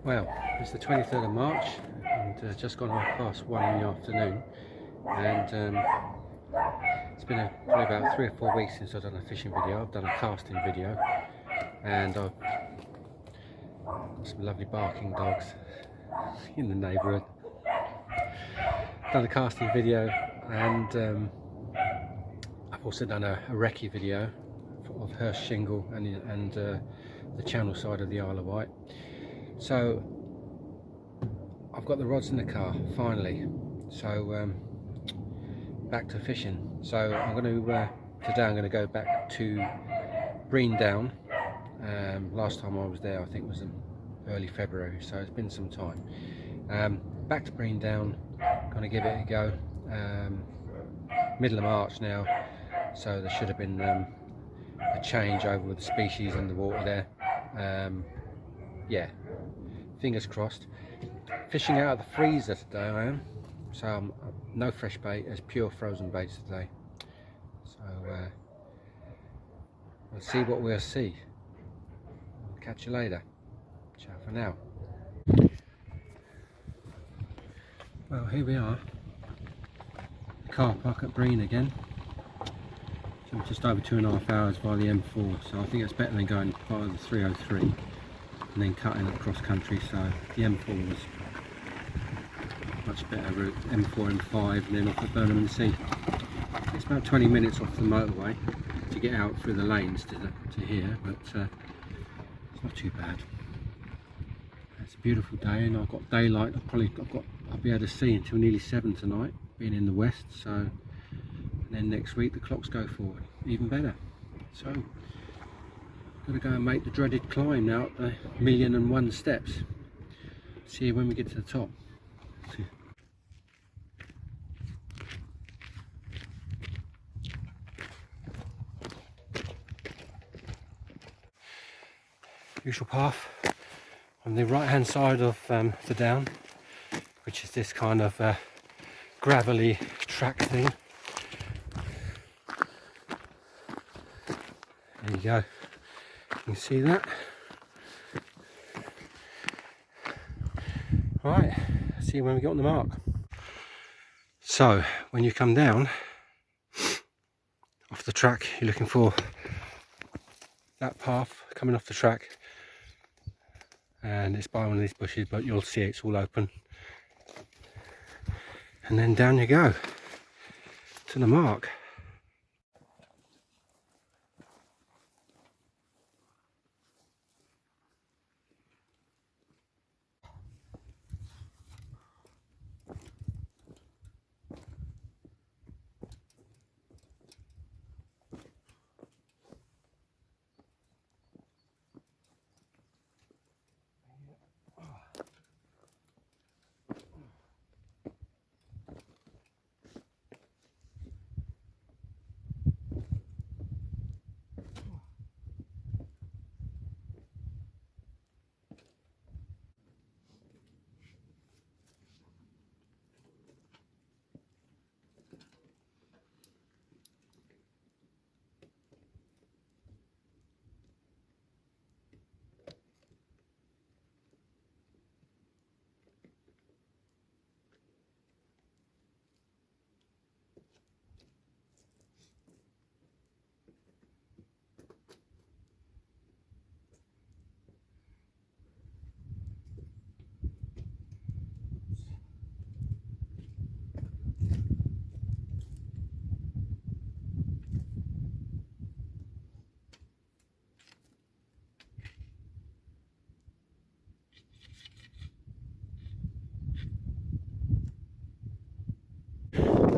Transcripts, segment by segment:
Well, it's the 23rd of March and just gone past 1 in the afternoon, and it's been probably about 3 or 4 weeks since I've done a fishing video. I've done a casting video, and I've got some lovely barking dogs in the neighbourhood. Done a casting video, and I've also done a recce video of Hurst Shingle and the channel side of the Isle of Wight. So I've got the rods in the car finally, so back to fishing. So I'm going to today I'm going to go back to Brean Down. Last time I was there I think was in early February, so it's been some time. Back to Brean Down, going to give it a go. Middle of March now, so there should have been a change over with the species in the water there. Yeah, fingers crossed. Fishing out of the freezer today I am, so no fresh bait, it's pure frozen baits today. So we'll see what we'll see. Catch you later. Ciao for now. Well, here we are, the car park at Brean again. So just over 2.5 hours via the M4, so I think it's better than going via the 303 and then cutting across country. So the M4 was much better route, M4, M5, and then off at Burnham Sea. It's about 20 minutes off the motorway to get out through the lanes to here, but it's not too bad. It's a beautiful day, and I've got daylight. I'll be able to see until nearly 7 tonight, being in the west. So, and then next week the clocks go forward, even better. So, got to go and make the dreaded climb now up the 1,000,001 steps. See you when we get to the top. Usual path on the right hand side of the down, which is this kind of gravelly track thing. There you go, you can see that. Right, see you when we get on the mark. So when you come down off the track, you're looking for that path coming off the track, and it's by one of these bushes, but you'll see it's all open, and then down you go to the mark.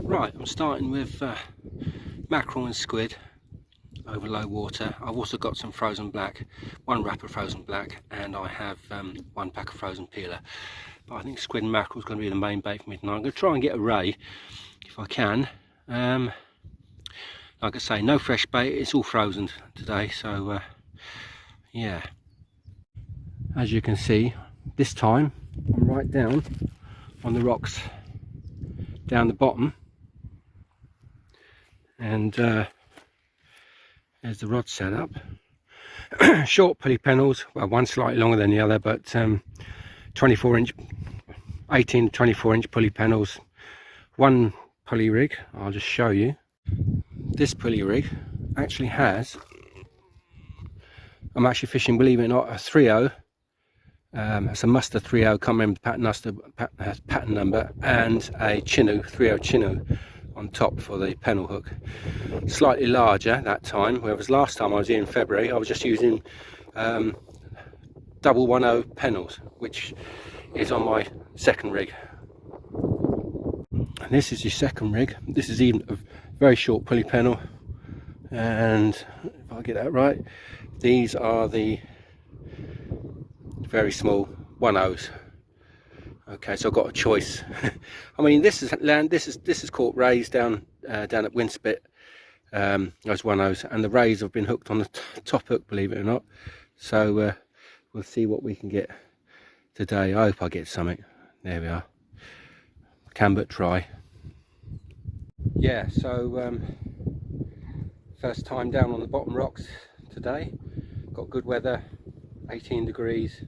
Right, I'm starting with mackerel and squid over low water. I've also got some frozen black, one wrap of frozen black, and I have one pack of frozen peeler. But I think squid and mackerel is going to be the main bait for me tonight. I'm going to try and get a ray if I can. Like I say, no fresh bait, it's all frozen today, so yeah. As you can see, this time I'm right down on the rocks down the bottom, and there's the rod set up. Short pulley pennels, well, one slightly longer than the other, but 24-inch, 18 to 24-inch pulley panels, one pulley rig. I'll just show you. This pulley rig actually has, I'm actually fishing, believe it or not, a 3.0. It's a Muster 3.0, can't remember the pattern number, and a Chinook 3.0 Chinook on top for the panel hook. Slightly larger that time, whereas last time I was here in February I was just using double 1.0 panels, which is on my second rig. And this is your second rig. This is even a very short pulley panel, and if I get that right, these are the very small 1.0s. Okay, so I've got a choice. I mean, this is land. This is caught rays down at Winspit. Those 1.0s, and the rays have been hooked on the top hook, believe it or not. So we'll see what we can get today. I hope I get something. There we are. Can but try. Yeah. So first time down on the bottom rocks today. Got good weather. 18 degrees.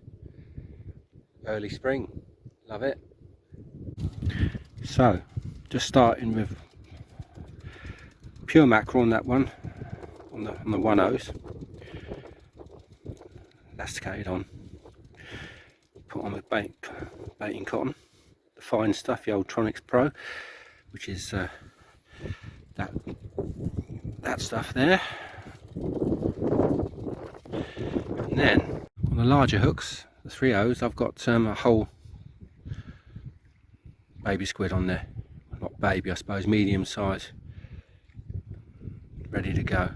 Early spring. Love it. So just starting with pure mackerel on that one, on the 1.0s, elasticated on, put on with baiting cotton, the fine stuff, the old Tronics Pro, which is that stuff there. And then on the larger hooks, the 3.0s, I've got a whole baby squid on there. Not baby, I suppose, medium size, ready to go.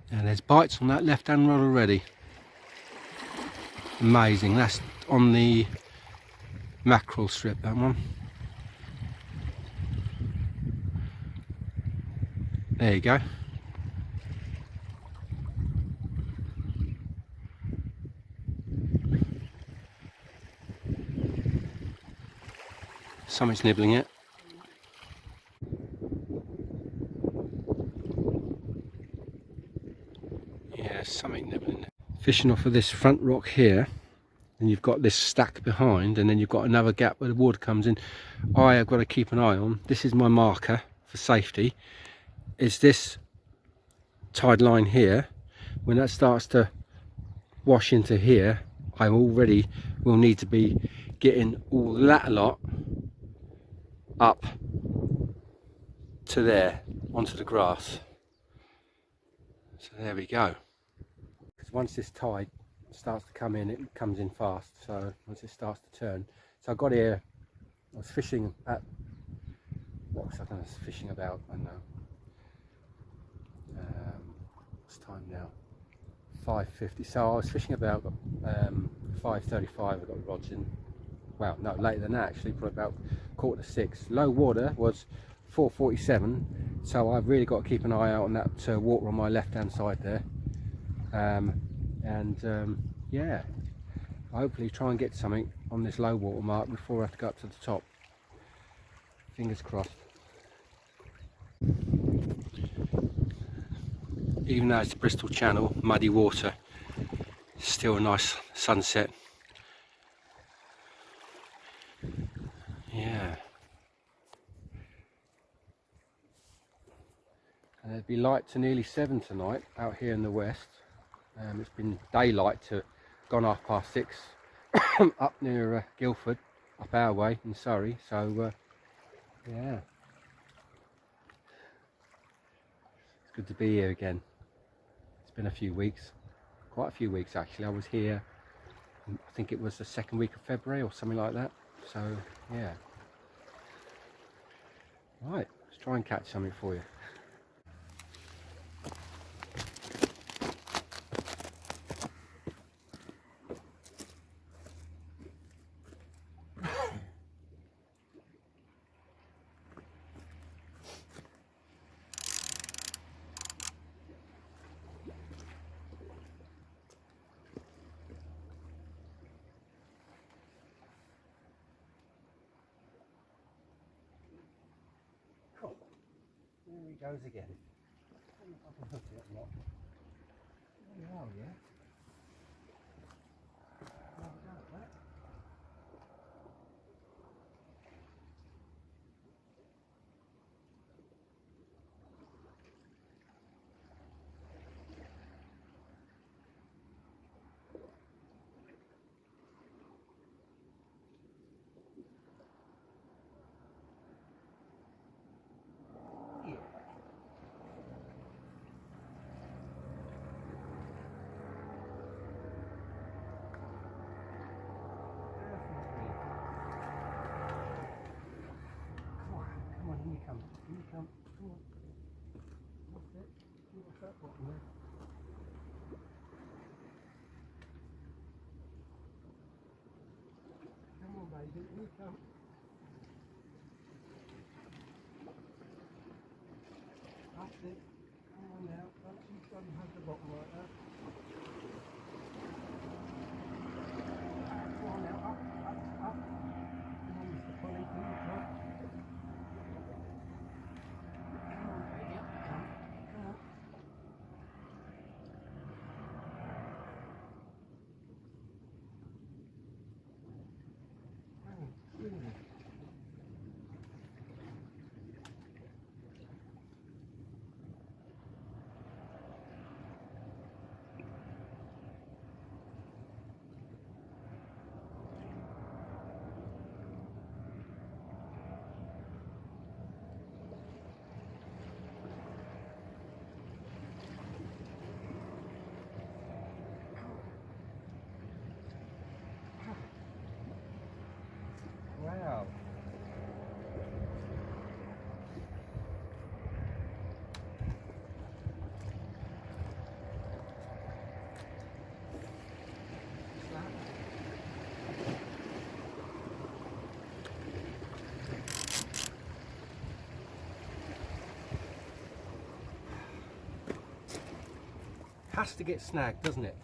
And there's bites on that left hand rod already. Amazing. That's on the mackerel strip, that one. There you go. Something's nibbling it. Yeah, something nibbling it. Fishing off of this front rock here, and you've got this stack behind, and then you've got another gap where the water comes in. I have got to keep an eye on. This is my marker for safety. Is this tide line here? When that starts to wash into here, I already will need to be getting all that lot up to there onto the grass. So there we go. Because once this tide starts to come in, it comes in fast. So once it starts to turn, so I've got here I was fishing at, what was I fishing about? I don't know. What's time now? 5:50. So I was fishing about 5:35. I got rods in. Well, no, later than that actually, probably about 5:45. Low water was 4:47, so I've really got to keep an eye out on that water on my left hand side there. Yeah, hopefully try and get something on this low water mark before I have to go up to the top. Fingers crossed. Even though it's Bristol Channel, muddy water, still a nice sunset. Yeah. And it'll be light to nearly 7 tonight out here in the west. It's been daylight to gone 6:30 up near Guildford, up our way in Surrey. So yeah, it's good to be here again. It's been a few weeks, quite a few weeks actually. I was here, I think it was the second week of February or something like that. So yeah. Right, let's try and catch something for you. Cool. There he goes again. I don't know if I can hook it or not. There you are, yeah. Have a go at that. Come on. That's it. What's that bottom there? Come on, baby, you come. That's it. Come on now. Don't hug the bottom like that. Come on now, up. Come on, Mr. Polly, do your job. Come on, baby, up you come. Come on. Really. Wow. Has to get snagged, doesn't it?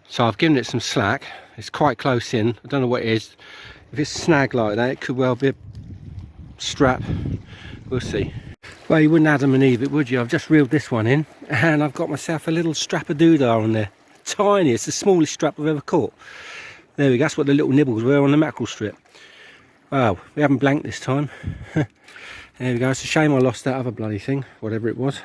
So I've given it some slack. It's quite close in. I don't know what it is. If it's snagged like that, it could well be a strap. We'll see. Well, you wouldn't Adam and Eve it, would you? I've just reeled this one in and I've got myself a little strap-a-doodah on there. Tiny. It's the smallest strap I've ever caught. There we go. That's what the little nibbles were on the mackerel strip. Wow, we haven't blanked this time. There we go. It's a shame I lost that other bloody thing, whatever it was.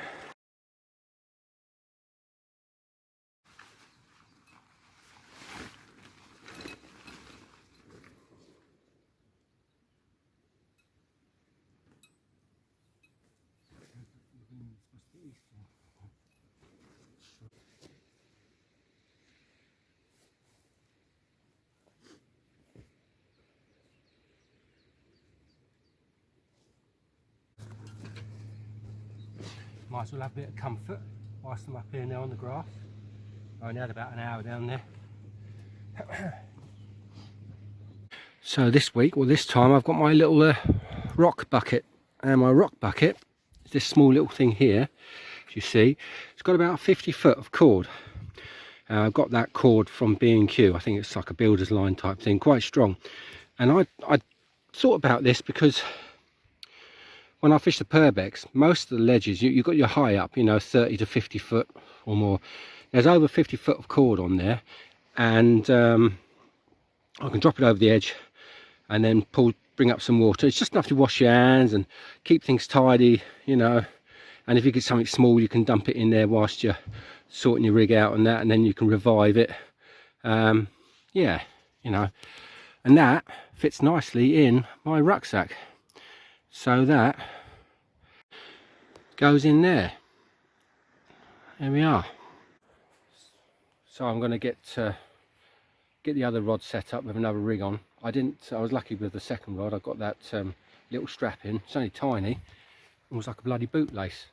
might as well have a bit of comfort whilst I'm up here now on the grass. I only had about an hour down there. So this week, or this time, I've got my little rock bucket, and my rock bucket is this small little thing here, as you see. It's got about 50 foot of cord. I've got that cord from B&Q. I think it's like a builder's line type thing, quite strong. And I thought about this because when I fish the Purbex, most of the ledges, you've got your high up, you know, 30 to 50 foot or more. There's over 50 foot of cord on there, and I can drop it over the edge and then bring up some water. It's just enough to wash your hands and keep things tidy, you know. And if you get something small, you can dump it in there whilst you're sorting your rig out and that, and then you can revive it. Yeah, you know, and that fits nicely in my rucksack. So that goes in there. There we are. So I'm going to get the other rod set up with another rig on. I was lucky with the second rod. I got that little strap in. It's only tiny. It was like a bloody bootlace.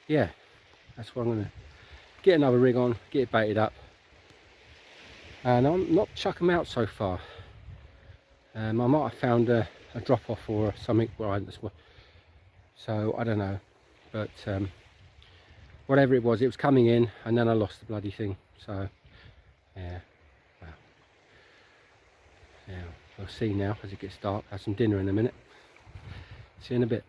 Yeah, that's what I'm going to get another rig on, get it baited up. And I'm not chucking them out so far. I might have found a drop off or something so I don't know, but whatever it was coming in, and then I lost the bloody thing. So yeah, well, yeah, we'll see now as it gets dark. Have some dinner in a minute. See you in a bit.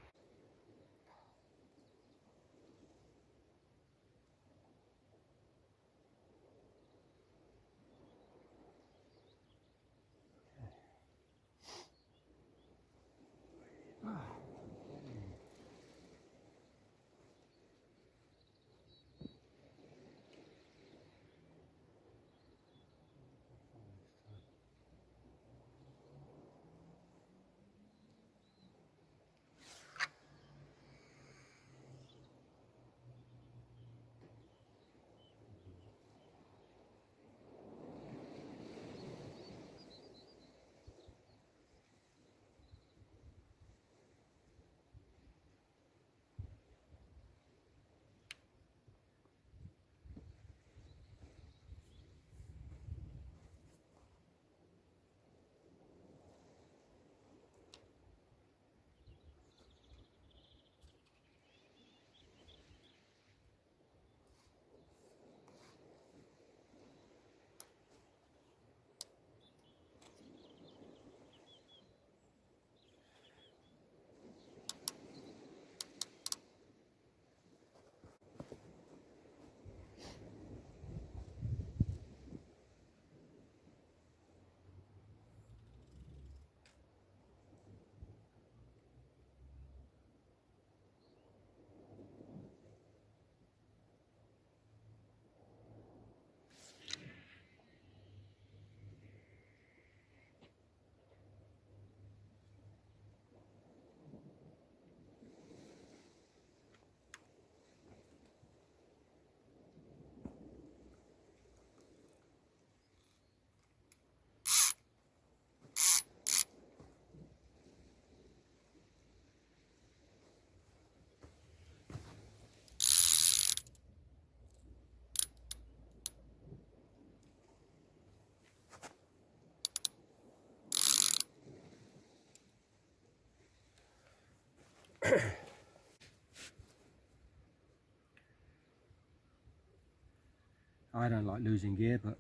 I don't like losing gear, but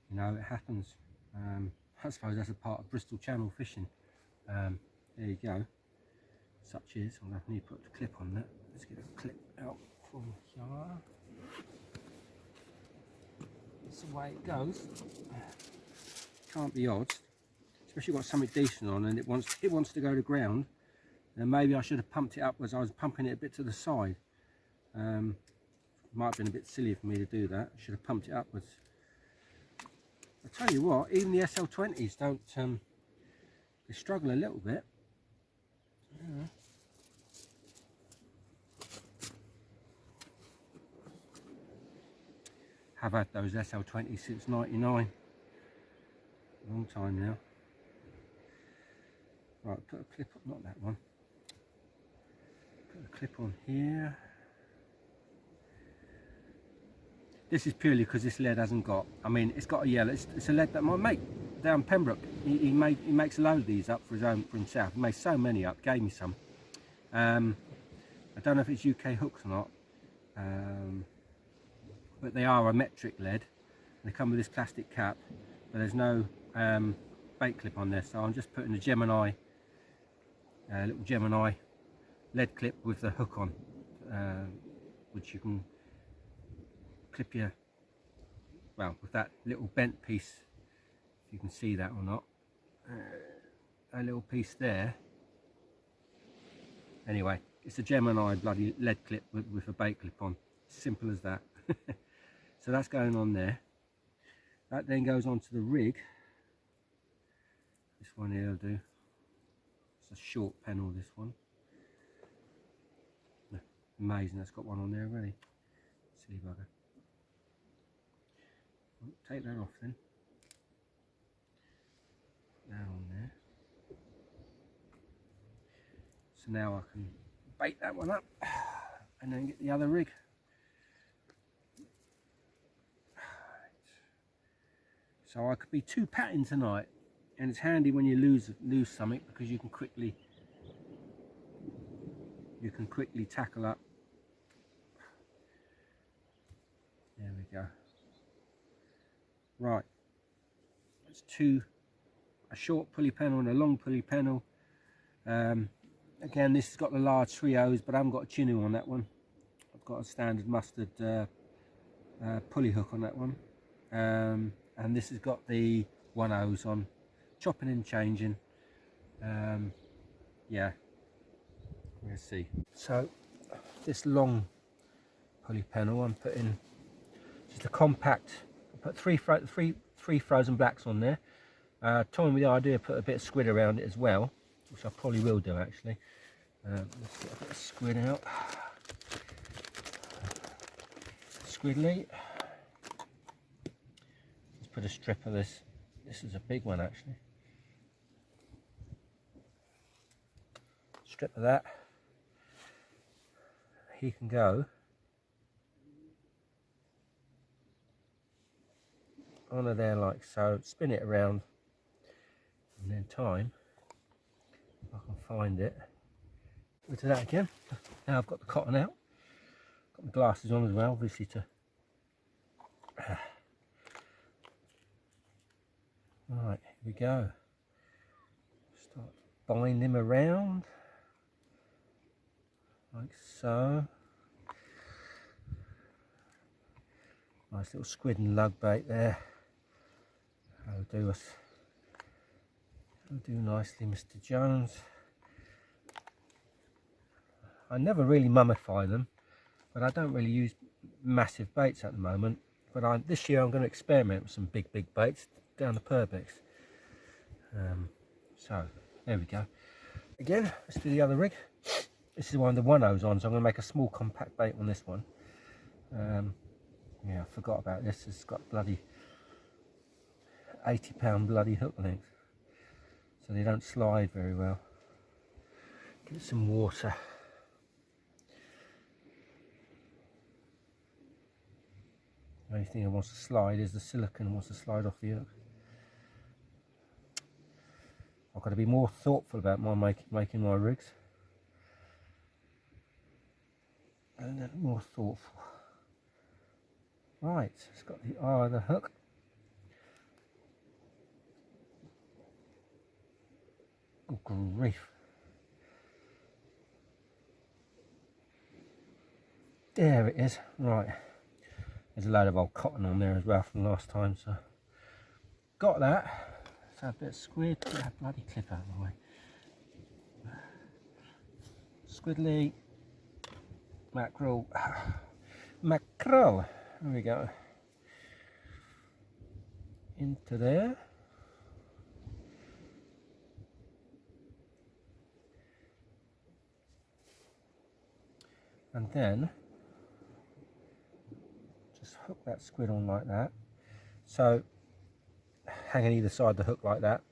you know, it happens. I suppose that's a part of Bristol Channel fishing. There you go. Such is. I'm going to need to put the clip on that. Let's get a clip out from here. That's the way it goes. Can't be odds. Especially got something decent on and it wants to go to ground. Then maybe I should have pumped it up as I was pumping it a bit to the side. Might have been a bit silly for me to do that. I should have pumped it upwards. I tell you what, even the SL20s don't, they struggle a little bit. Yeah. Have had those SL20s since '99. Long time now. Right, put a clip up, not that one. Put a clip on here. This is purely because this lead hasn't got, I mean, it's got a yellow, it's a lead that my mate down Pembroke, he makes a load of these up for himself. He makes so many up, gave me some. I don't know if it's UK hooks or not, but they are a metric lead. They come with this plastic cap, but there's no bait clip on there, so I'm just putting a Gemini, little Gemini lead clip with the hook on, which you can clip your, well, with that little bent piece, if you can see that or not, a little piece there. Anyway, it's a Gemini bloody lead clip with a bait clip on, simple as that. So that's going on there. That then goes on to the rig. This one here will do. It's a short panel, this one. Amazing, that's got one on there already. Silly bugger. Take that off then. That on there. So now I can bait that one up and then get the other rig. So I could be two patting tonight, and it's handy when you lose something, because you can quickly tackle up. There we go. Right, it's a short pulley panel and a long pulley panel. Again, this has got the large 3/0s, but I haven't got a chinu on that one. I've got a standard mustard pulley hook on that one, and this has got the 1/0s on, chopping and changing. Yeah, we'll see. So this long pulley panel, I'm putting just a compact. Put three frozen blacks on there. Toying with the idea, put a bit of squid around it as well, which I probably will do actually. Let's get a bit of squid out. Squidly. Let's put a strip of this. This is a big one actually. Strip of that. He can go onto there like so, spin it around, and then time, if I can find it. We'll do that again. Now I've got the cotton out, got my glasses on as well, obviously to right, here we go. Start binding him around like so. Nice little squid and lug bait there. That'll do nicely, Mr. Jones. I never really mummify them, but I don't really use massive baits at the moment. But this year I'm going to experiment with some big baits down the Purbex. So there we go. Again, let's do the other rig. This is one of the 1/0s on, so I'm going to make a small compact bait on this one. Yeah, I forgot about this. It's got bloody 80-pound bloody hook length, so they don't slide very well. Get some water. The only thing that wants to slide is the silicone wants to slide off the hook. I've got to be more thoughtful about my making my rigs. A little more thoughtful. Right, it's got the eye of the hook. Oh grief. There it is. Right. There's a load of old cotton on there as well from last time, so got that. Let's have a bit of squid. Get that bloody clip out of the way. Squidly. Mackerel. Mackerel. There we go. Into there. And then just hook that squid on like that. So hang on either side of the hook like that,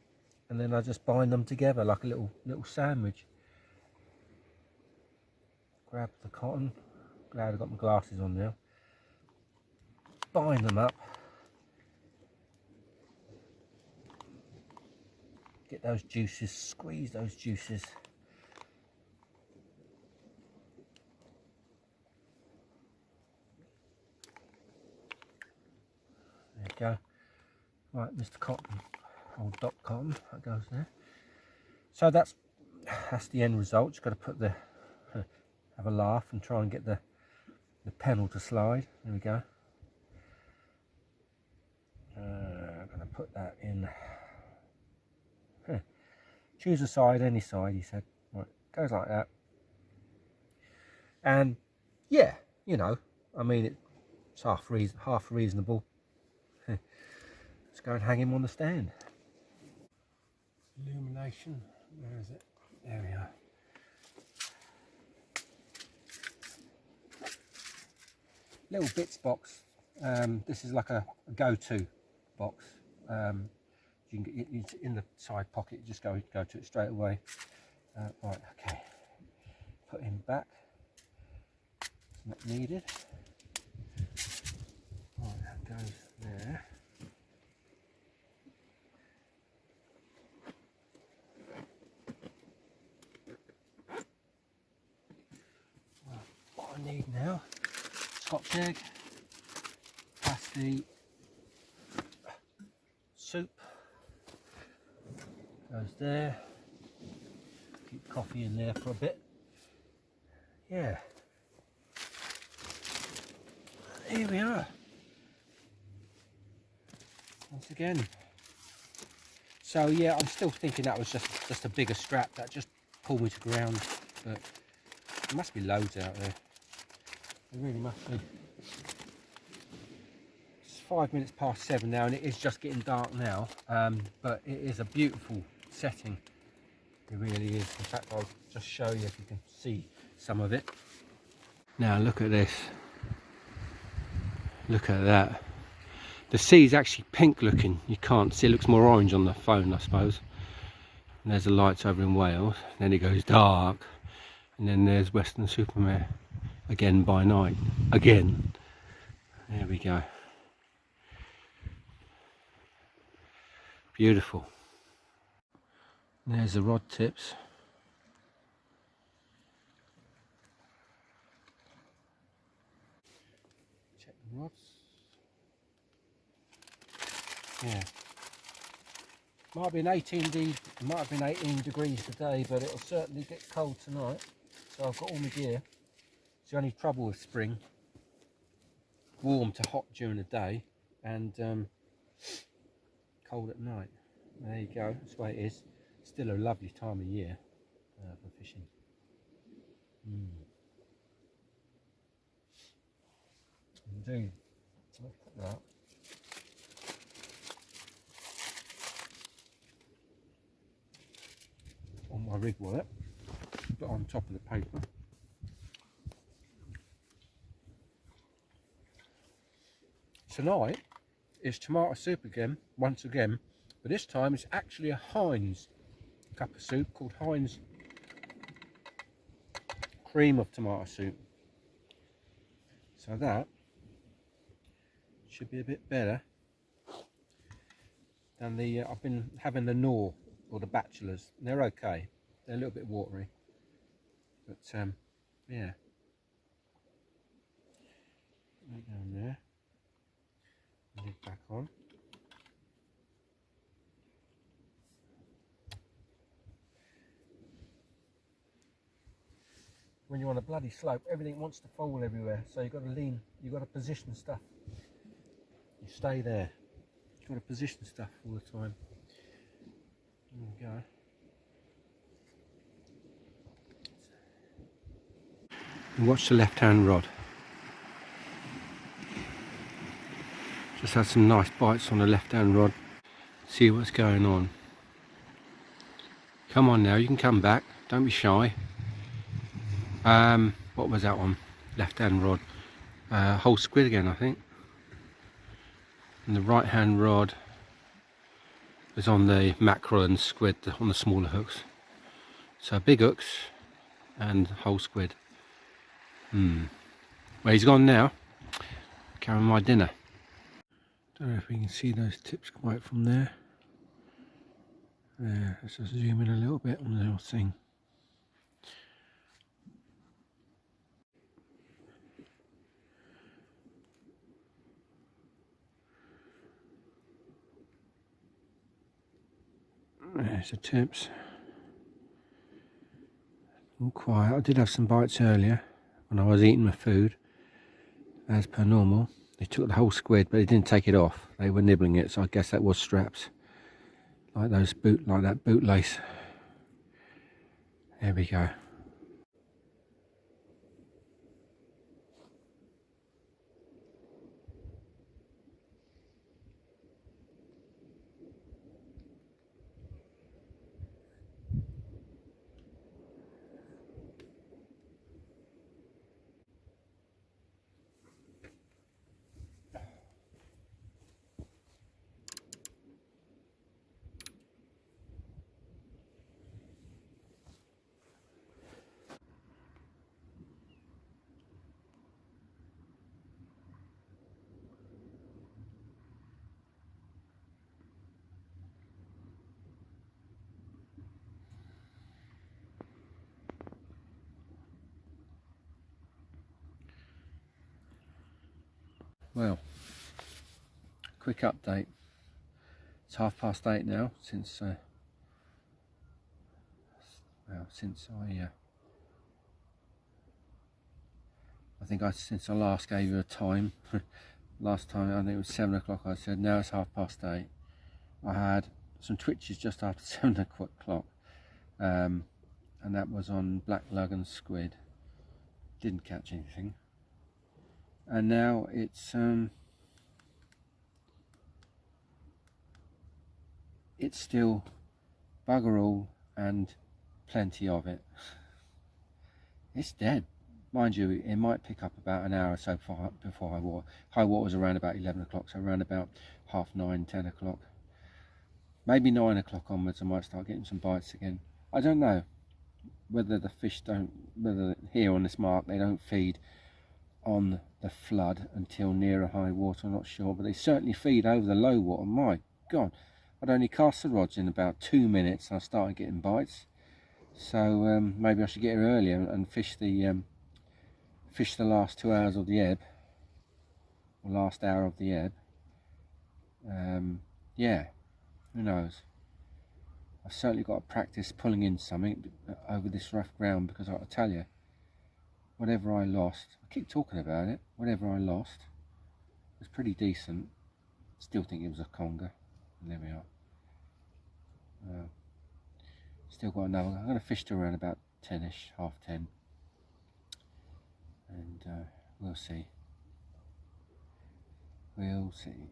and then I just bind them together like a little sandwich. grab the cotton. Glad I've got my glasses on now. Bind them up. Get those juices, squeeze those juices. There you go. Right, Mr. Cotton, old Doc Cotton, that goes there. So that's the end result. Just got to put the have a laugh and try and get the panel to slide. There we go. I'm going to put that in. Choose a side, any side, he said. Right, goes like that. And yeah, you know, I mean, it's half reasonable. Let's go and hang him on the stand. Illumination, where is it? There we are. Little bits box. This is like a go-to box. You can get it in the side pocket. Just go to it straight away. Right, okay. Put him back. It's not needed. Right, that goes there. Right, what I need now: Scotch egg, pasty, soup. Goes there. Keep coffee in there for a bit. Yeah. Here we are. Once again. So yeah, I'm still thinking that was just a bigger strap that just pulled me to ground, but there must be loads out there. There really must be. It's 5 minutes past 7 now, and it is just getting dark now. But it is a beautiful setting. It really is. In fact, I'll just show you if you can see some of it. Now look at this. Look at that. The sea is actually pink looking. You can't see, it looks more orange on the phone, I suppose. And there's the lights over in Wales. Then it goes dark. And then there's Weston-super-Mare. Again by night. Again. There we go. Beautiful. And there's the rod tips. Check the rods. Yeah. Might have been 18 degrees today, but it'll certainly get cold tonight. So I've got all my gear. It's the only trouble with spring. Warm to hot during the day and cold at night. There you go, that's the way it is. Still a lovely time of year for fishing. Indeed. Look at that. On my rig work, but on top of the paper. Tonight is tomato soup again, once again, but this time it's actually a Heinz cup of soup called Heinz cream of tomato soup. So that should be a bit better than the I've been having the Knorr or the Bachelors. They're okay. They're a little bit watery, but yeah. Put that down there. Lid back on. When you're on a bloody slope, everything wants to fall everywhere, so you've got to lean, you've got to position stuff. You stay there. You've got to position stuff all the time. There we go. And watch the left-hand rod. Just had some nice bites on the left-hand rod. See what's going on. Come on now, you can come back. Don't be shy. What was that one? Left-hand rod. Whole squid again, I think. And the right-hand rod is on the mackerel and squid, on the smaller hooks. So big hooks and whole squid. Well, he's gone now. Carrying my dinner. Don't know if we can see those tips quite from there. Let's just zoom in a little bit on the little thing. There's the tips. All quiet. I did have some bites earlier when I was eating my food, as per normal. They took the whole squid, but they didn't take it off. They were nibbling it, so I guess that was straps, like that bootlace. There we go. Well, quick update. It's 8:30 now. Since since I last gave you a time. Last time I think it was 7 o'clock. I said now it's 8:30. I had some twitches just after 7 o'clock, and that was on black lug and squid. Didn't catch anything. And now it's still bugger all and plenty of it. It's dead. Mind you, it might pick up about an hour or so before high water. High water was around about 11 o'clock, so around about 9:30, 10 o'clock. Maybe 9 o'clock onwards I might start getting some bites again. I don't know whether the fish whether here on this mark they don't feed on the flood until nearer high water. I'm not sure, but they certainly feed over the low water. My God, I'd only cast the rods in about 2 minutes and I started getting bites. So maybe I should get here earlier and fish the last 2 hours of the ebb, or last hour of the ebb. Yeah, who knows? I've certainly got to practice pulling in something over this rough ground, because I tell you, whatever I lost, I keep talking about it, whatever I lost was pretty decent. Still think it was a conger, and there we are. Still got another. I'm going to fish to around about 10ish, 10:30, and we'll see. We'll see.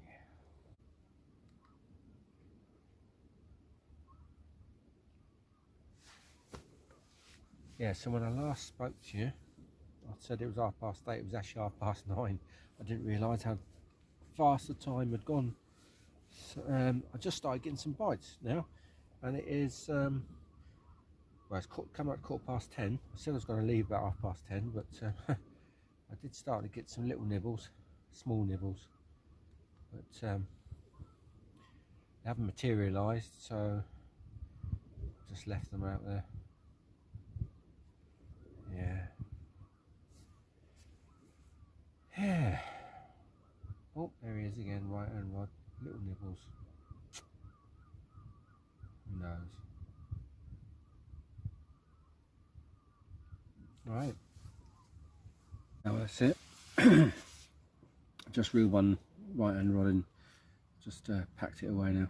Yeah, so when I last spoke to you, I said it was 8:30. It was actually 9:30. I didn't realise how fast the time had gone. So, I just started getting some bites now, and it is well, it's come out 10:15. I said I was going to leave about 10:30, but I did start to get some little nibbles, small nibbles, but they haven't materialised, so I just left them out there. Yeah. Oh, there he is again, right hand rod, little nibbles. Who knows? Right. Now that's it. Just reeled one right hand rod in. Just packed it away now.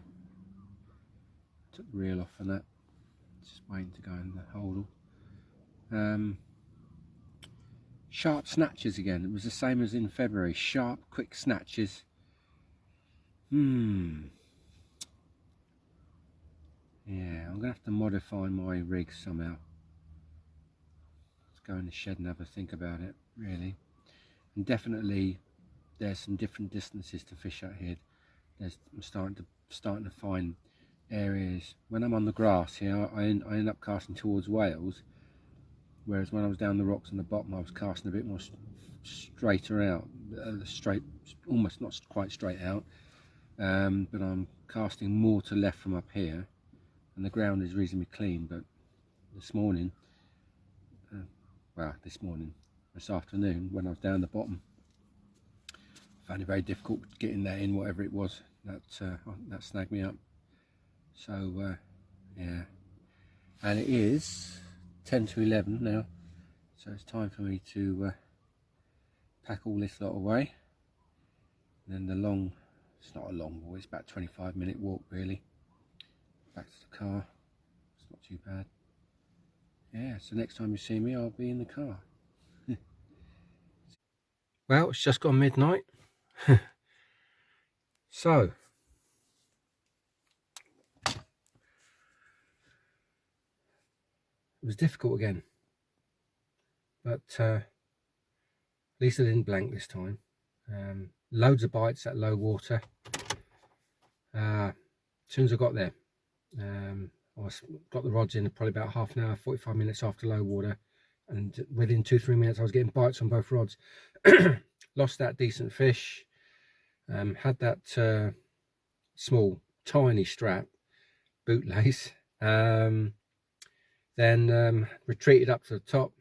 Took the reel off and that. Just waiting to go in the holdall. Sharp snatches again. It was the same as in February. Sharp, quick snatches. Yeah, I'm going to have to modify my rig somehow. Let's go in the shed and have a think about it, really. And definitely there's some different distances to fish out here. I'm starting to find areas. When I'm on the grass here, I end up casting towards Wales, whereas when I was down the rocks on the bottom I was casting a bit more straighter out, straight, almost not quite straight out, but I'm casting more to left from up here, and the ground is reasonably clean. But this morning, this afternoon, when I was down the bottom, I found it very difficult getting that in, whatever it was that snagged me up. So yeah, and it is 10 to 11 now, so it's time for me to pack all this lot away. And then it's not a long walk, it's about a 25-minute walk really, back to the car. It's not too bad. Yeah, so next time you see me I'll be in the car. Well, it's just gone midnight. So it was difficult again, but at least I didn't blank this time. Loads of bites at low water. As soon as I got there, I got the rods in probably about half an hour, 45 minutes after low water, and within 2-3 minutes I was getting bites on both rods. Lost that decent fish. Had that small tiny strap, bootlace. Then retreated up to the top,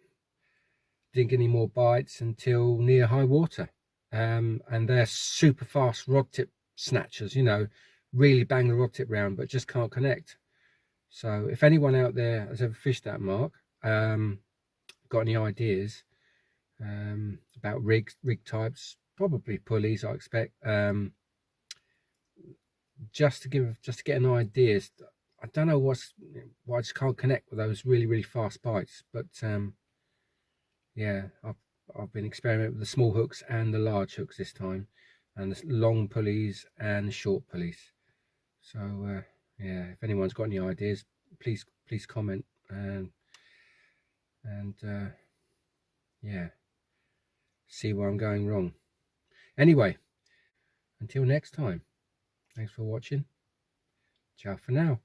didn't get any more bites until near high water. And they're super fast rod tip snatchers, you know, really bang the rod tip round but just can't connect. So if anyone out there has ever fished that mark, got any ideas about rig types, probably pulleys I expect, just to get an idea. I don't know why I just can't connect with those really fast bites, but yeah, I've been experimenting with the small hooks and the large hooks this time, and the long pulleys and the short pulleys. So yeah, if anyone's got any ideas, please comment, and yeah, see where I'm going wrong. Anyway, until next time, thanks for watching. Ciao for now.